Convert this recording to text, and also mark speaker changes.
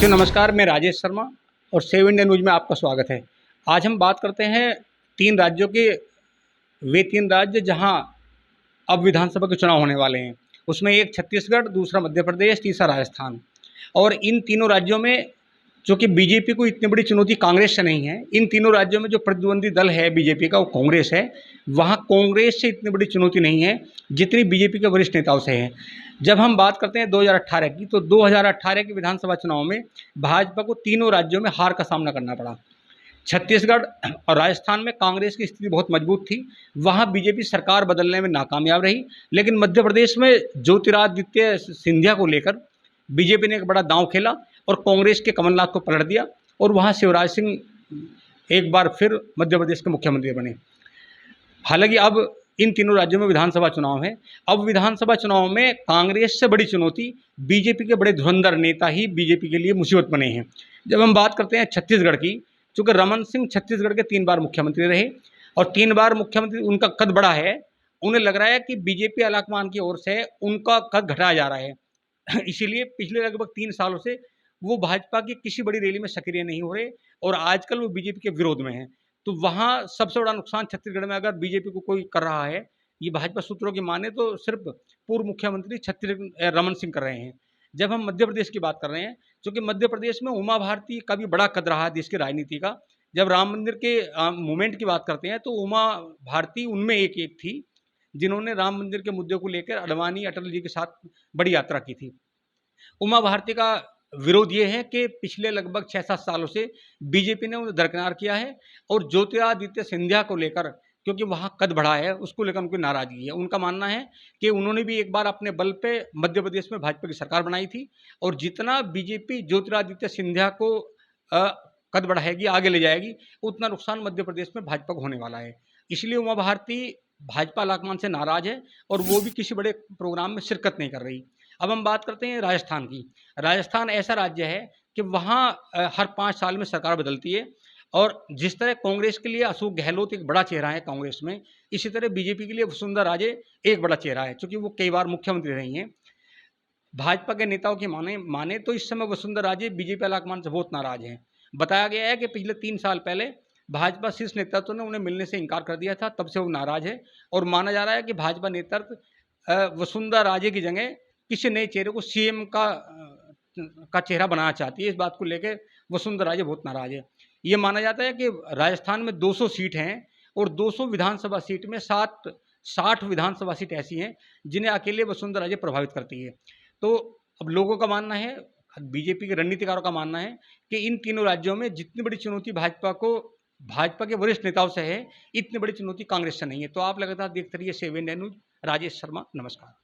Speaker 1: साथियों नमस्कार, मैं राजेश शर्मा और सेव इंडिया न्यूज़ में आपका स्वागत है। आज हम बात करते हैं 3 राज्यों के, वे 3 राज्य जहां अब विधानसभा के चुनाव होने वाले हैं। उसमें एक छत्तीसगढ़, दूसरा मध्य प्रदेश, तीसरा राजस्थान। और इन तीनों राज्यों में चूँकि बीजेपी को इतनी बड़ी चुनौती कांग्रेस से नहीं है, इन तीनों राज्यों में जो प्रतिद्वंदी दल है बीजेपी का वो कांग्रेस है। वहाँ कांग्रेस से इतनी बड़ी चुनौती नहीं है जितनी बीजेपी के वरिष्ठ नेताओं से है। जब हम बात करते हैं 2018 की, तो 2018 के विधानसभा चुनाव में भाजपा को तीनों राज्यों में हार का सामना करना पड़ा। छत्तीसगढ़ और राजस्थान में कांग्रेस की स्थिति बहुत मजबूत थी, वहाँ बीजेपी सरकार बदलने में नाकामयाब रही। लेकिन मध्य प्रदेश में ज्योतिरादित्य सिंधिया को लेकर बीजेपी ने एक बड़ा दांव खेला और कांग्रेस के कमलनाथ को पलट दिया और वहाँ शिवराज सिंह एक बार फिर मध्य प्रदेश के मुख्यमंत्री बने। हालांकि अब इन तीनों राज्यों में विधानसभा चुनाव है। अब विधानसभा चुनाव में कांग्रेस से बड़ी चुनौती बीजेपी के बड़े धुरंधर नेता ही बीजेपी के लिए मुसीबत बने हैं। जब हम बात करते हैं छत्तीसगढ़ की, चूँकि रमन सिंह छत्तीसगढ़ के 3 बार मुख्यमंत्री रहे और 3 बार मुख्यमंत्री, उनका कद बड़ा है। उन्हें लग रहा है कि बीजेपी आलाकमान की ओर से उनका कद घटाया जा रहा है। इसीलिए पिछले लगभग 3 सालों से वो भाजपा की किसी बड़ी रैली में सक्रिय नहीं हो रहे और आजकल वो बीजेपी के विरोध में हैं। तो वहाँ सबसे बड़ा नुकसान छत्तीसगढ़ में अगर बीजेपी को कोई कर रहा है, ये भाजपा सूत्रों की माने तो सिर्फ पूर्व मुख्यमंत्री रमन सिंह कर रहे हैं। जब हम मध्य प्रदेश की बात कर रहे हैं, क्योंकि मध्य प्रदेश में उमा भारती का भी बड़ा कद रहा है देश की राजनीति का। जब राम मंदिर के मूवमेंट की बात करते हैं तो उमा भारती उनमें एक थी जिन्होंने राम मंदिर के मुद्दे को लेकर अडवाणी अटल जी के साथ बड़ी यात्रा की थी। उमा भारती का विरोध ये है कि पिछले लगभग 6-7 सालों से बीजेपी ने उन्हें दरकिनार किया है और ज्योतिरादित्य सिंधिया को लेकर, क्योंकि वहाँ कद बढ़ा है, उसको लेकर उनकी नाराजगी है। उनका मानना है कि उन्होंने भी एक बार अपने बल पे मध्य प्रदेश में भाजपा की सरकार बनाई थी और जितना बीजेपी ज्योतिरादित्य सिंधिया को कद बढ़ाएगी, आगे ले जाएगी, उतना नुकसान मध्य प्रदेश में भाजपा को होने वाला है। इसलिए उमा भारती भाजपा आलाकमान से नाराज है और वो भी किसी बड़े प्रोग्राम में शिरकत नहीं कर रही। अब हम बात करते हैं राजस्थान की। राजस्थान ऐसा राज्य है कि वहाँ हर 5 साल में सरकार बदलती है और जिस तरह कांग्रेस के लिए अशोक गहलोत एक बड़ा चेहरा है कांग्रेस में, इसी तरह बीजेपी के लिए वसुंधरा राजे एक बड़ा चेहरा है, क्योंकि वो कई बार मुख्यमंत्री रही हैं। भाजपा के नेताओं की माने तो इस समय वसुंधरा राजे बीजेपी आलाकमान से बहुत नाराज हैं। बताया गया है कि पिछले 3 साल पहले भाजपा शीर्ष नेतृत्व ने उन्हें मिलने से इनकार कर दिया था, तब से वो नाराज है और माना जा रहा है कि भाजपा नेतृत्व वसुंधरा राजे की जगह किसी नए चेहरे को सीएम का चेहरा बनाना चाहती है। इस बात को लेकर वसुंधरा राजे बहुत नाराज है। ये माना जाता है कि राजस्थान में 200 सीट हैं और 200 विधानसभा सीट में 60 विधानसभा सीट ऐसी हैं जिन्हें अकेले वसुंधरा राजे प्रभावित करती है। तो अब लोगों का मानना है, बीजेपी के रणनीतिकारों का मानना है कि इन तीनों राज्यों में जितनी बड़ी चुनौती भाजपा के वरिष्ठ नेताओं से है, इतनी बड़ी चुनौती कांग्रेस से नहीं है। तो आप लगातार देखते रहिए save India news. Rajesh Sharma, नमस्कार।